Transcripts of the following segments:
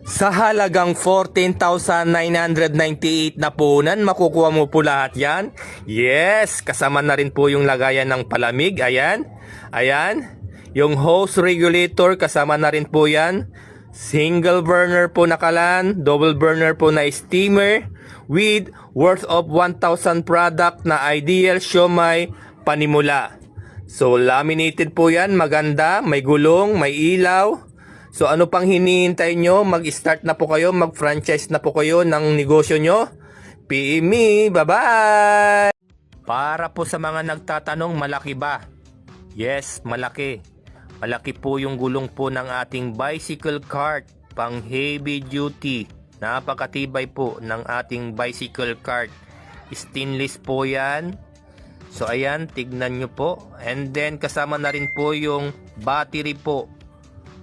Sa halagang 14,998 na punan, makukuha mo po lahat yan. Yes, kasama na rin po yung lagayan ng palamig. Ayan, ayan. Yung hose regulator, kasama na rin po yan. Single burner po na kalan, double burner po na steamer with worth of 1,000 product na Ideal Siomai Panimula. So laminated po yan, maganda, may gulong, may ilaw. So ano pang hinihintay nyo? Mag-start na po kayo, mag-franchise na po kayo ng negosyo nyo. PM me, bye-bye! Para po sa mga nagtatanong, malaki ba? Yes, malaki. Malaki po yung gulong po ng ating bicycle cart, pang heavy duty. Napakatibay po ng ating bicycle cart. Stainless po yan. So ayan, tignan nyo po. And then kasama na rin po yung battery po.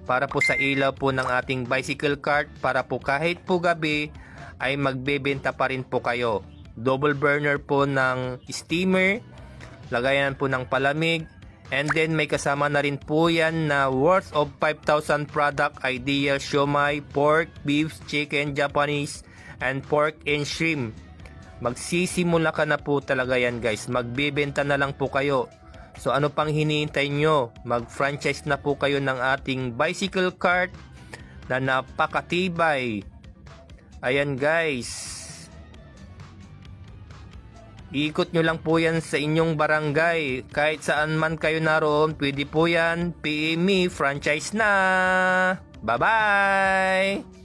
Para po sa ilaw po ng ating bicycle cart, para po kahit po gabi ay magbebenta pa rin po kayo. Double burner po ng steamer, lagayan po ng palamig, and then may kasama na rin po yan na worth of 5,000 product Ideal Siomai, pork, beef, chicken, Japanese, and pork and shrimp. Magsisimula ka na po talaga yan guys, magbebenta na lang po kayo. So ano pang hinihintay nyo? Mag-franchise na po kayo ng ating bicycle cart na napakatibay. Ayan guys. Ikot nyo lang po yan sa inyong barangay. Kahit saan man kayo naroon, pwede po yan. PM me, franchise na. Bye-bye!